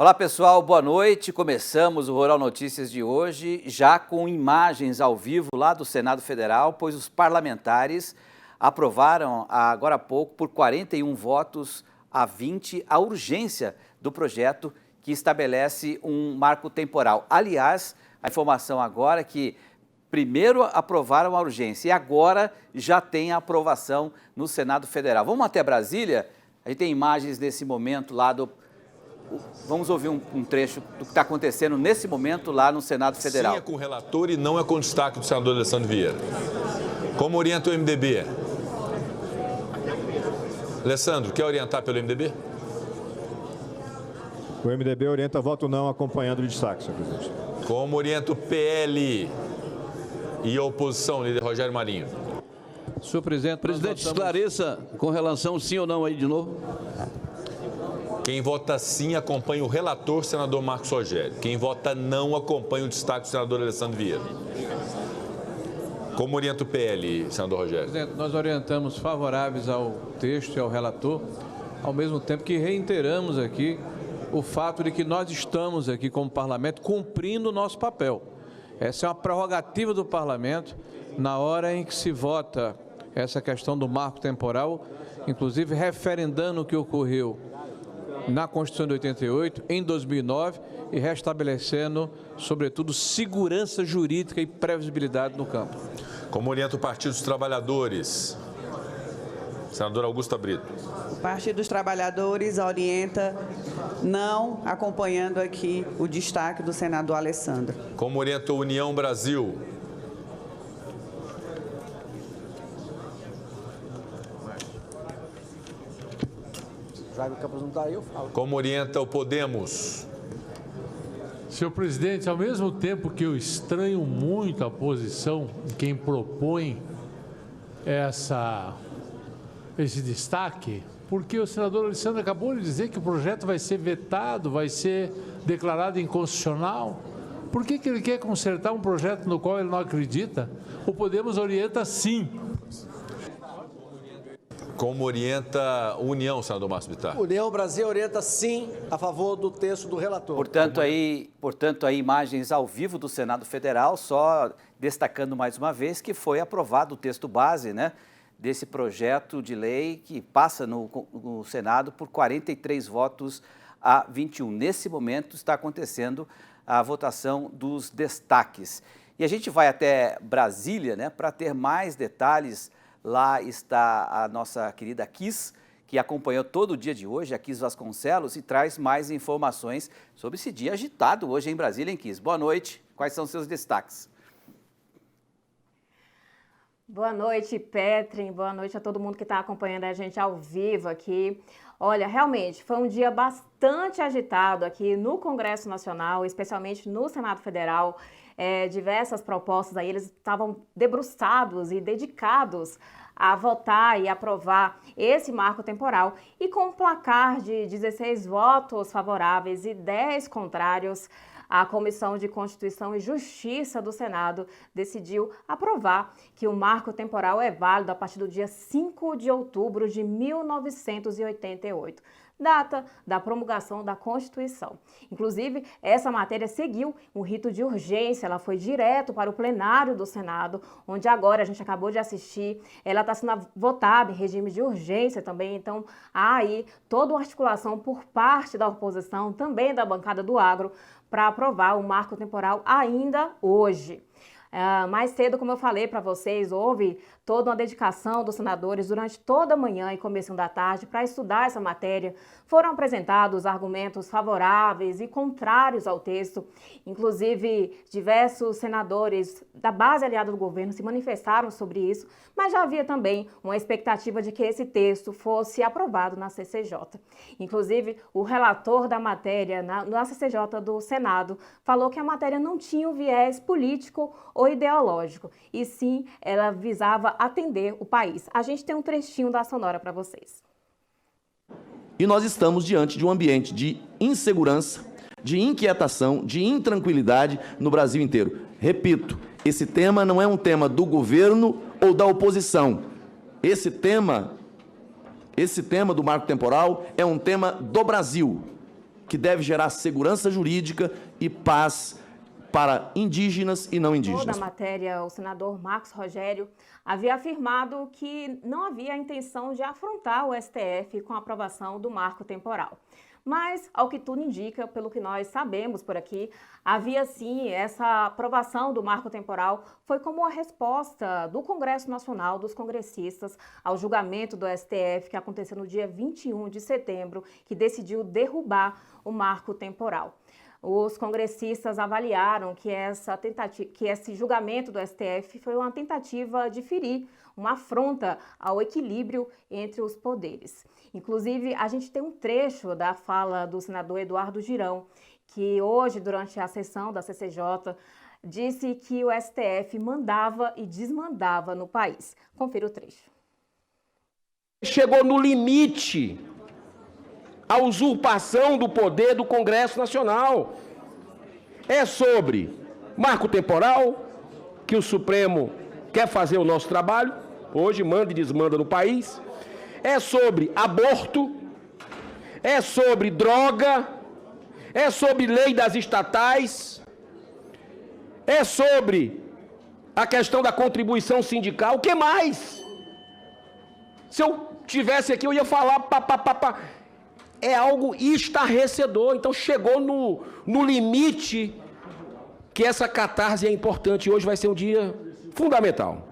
Olá pessoal, boa noite. Começamos o Rural Notícias de hoje já com imagens ao vivo lá do Senado Federal, pois os parlamentares aprovaram agora há pouco por 41 votos a 20 a urgência do projeto que estabelece um marco temporal. Aliás, a informação agora é que primeiro aprovaram a urgência e agora já tem a aprovação no Senado Federal. Vamos até Brasília? A gente tem imagens nesse momento lá do... Vamos ouvir um trecho do que está acontecendo nesse momento lá no Senado Federal. Sim, é com o relator e não é com destaque do senador Alessandro Vieira. Como orienta o MDB? Alessandro, quer orientar pelo MDB? O MDB orienta voto não acompanhando o destaque, senhor presidente. Como orienta o PL e a oposição, líder Rogério Marinho? Senhor presidente, esclareça com relação sim ou não aí de novo. Quem vota sim acompanha o relator, senador Marcos Rogério. Quem vota não acompanha o destaque do senador Alessandro Vieira. Como orienta o PL, senador Rogério? Presidente, nós orientamos favoráveis ao texto e ao relator, ao mesmo tempo que reiteramos aqui o fato de que nós estamos aqui como parlamento cumprindo o nosso papel. Essa é uma prerrogativa do parlamento na hora em que se vota essa questão do marco temporal, inclusive referendando o que ocorreu na Constituição de 88, em 2009, e restabelecendo, sobretudo, segurança jurídica e previsibilidade no campo. Como orienta o Partido dos Trabalhadores? Senadora Augusta Brito. O Partido dos Trabalhadores orienta não acompanhando aqui o destaque do senador Alessandro. Como orienta a União Brasil? Como orienta o Podemos? Senhor presidente, ao mesmo tempo que eu estranho muito a posição de quem propõe esse destaque, porque o senador Alessandro acabou de dizer que o projeto vai ser vetado, vai ser declarado inconstitucional. Por que ele quer consertar um projeto no qual ele não acredita? O Podemos orienta sim. Como orienta a União, senador Márcio Bittar? União Brasil orienta sim a favor do texto do relator. Portanto, aí imagens ao vivo do Senado Federal, só destacando mais uma vez que foi aprovado o texto base, né, desse projeto de lei que passa no Senado por 43 votos a 21. Nesse momento está acontecendo a votação dos destaques. E a gente vai até Brasília, né, para ter mais detalhes. Lá está a nossa querida Kiss, que acompanhou todo o dia de hoje, a Kiss Vasconcelos, e traz mais informações sobre esse dia agitado hoje em Brasília, em Kiss. Boa noite, quais são os seus destaques? Boa noite, Petrin, boa noite a todo mundo que está acompanhando a gente ao vivo aqui. Olha, realmente foi um dia bastante agitado aqui no Congresso Nacional, especialmente no Senado Federal. Diversas propostas aí, eles estavam debruçados e dedicados a votar e aprovar esse marco temporal. E com um placar de 16 votos favoráveis e 10 contrários, a Comissão de Constituição e Justiça do Senado decidiu aprovar que o marco temporal é válido a partir do dia 5 de outubro de 1988. Data da promulgação da Constituição. Inclusive, essa matéria seguiu um rito de urgência, ela foi direto para o plenário do Senado, onde agora a gente acabou de assistir, ela está sendo votada em regime de urgência também, então há aí toda uma articulação por parte da oposição, também da bancada do agro, para aprovar o marco temporal ainda hoje. Mais cedo, como eu falei para vocês, houve toda uma dedicação dos senadores durante toda a manhã e começo da tarde para estudar essa matéria. Foram apresentados argumentos favoráveis e contrários ao texto. Inclusive, diversos senadores da base aliada do governo se manifestaram sobre isso, mas já havia também uma expectativa de que esse texto fosse aprovado na CCJ. Inclusive, o relator da matéria na CCJ do Senado falou que a matéria não tinha um viés político ou ideológico, e sim ela visava atender o país. A gente tem um trechinho da sonora para vocês. E nós estamos diante de um ambiente de insegurança, de inquietação, de intranquilidade no Brasil inteiro. Repito, esse tema não é um tema do governo ou da oposição. Esse tema do marco temporal é um tema do Brasil, que deve gerar segurança jurídica e paz para indígenas e não indígenas. Toda a matéria, o senador Marcos Rogério havia afirmado que não havia a intenção de afrontar o STF com a aprovação do marco temporal. Mas, ao que tudo indica, pelo que nós sabemos por aqui, havia sim essa aprovação do marco temporal, foi como a resposta do Congresso Nacional, dos congressistas, ao julgamento do STF, que aconteceu no dia 21 de setembro, que decidiu derrubar o marco temporal. Os congressistas avaliaram que esse julgamento do STF foi uma tentativa de ferir, uma afronta ao equilíbrio entre os poderes. Inclusive, a gente tem um trecho da fala do senador Eduardo Girão, que hoje, durante a sessão da CCJ, disse que o STF mandava e desmandava no país. Confira o trecho. Chegou no limite a usurpação do poder do Congresso Nacional. É sobre marco temporal, que o Supremo quer fazer o nosso trabalho, hoje manda e desmanda no país. É sobre aborto, é sobre droga, é sobre lei das estatais, é sobre a questão da contribuição sindical. O que mais? Se eu tivesse aqui, eu ia falar É algo estarrecedor. Então chegou no limite que essa catarse é importante. Hoje vai ser um dia fundamental.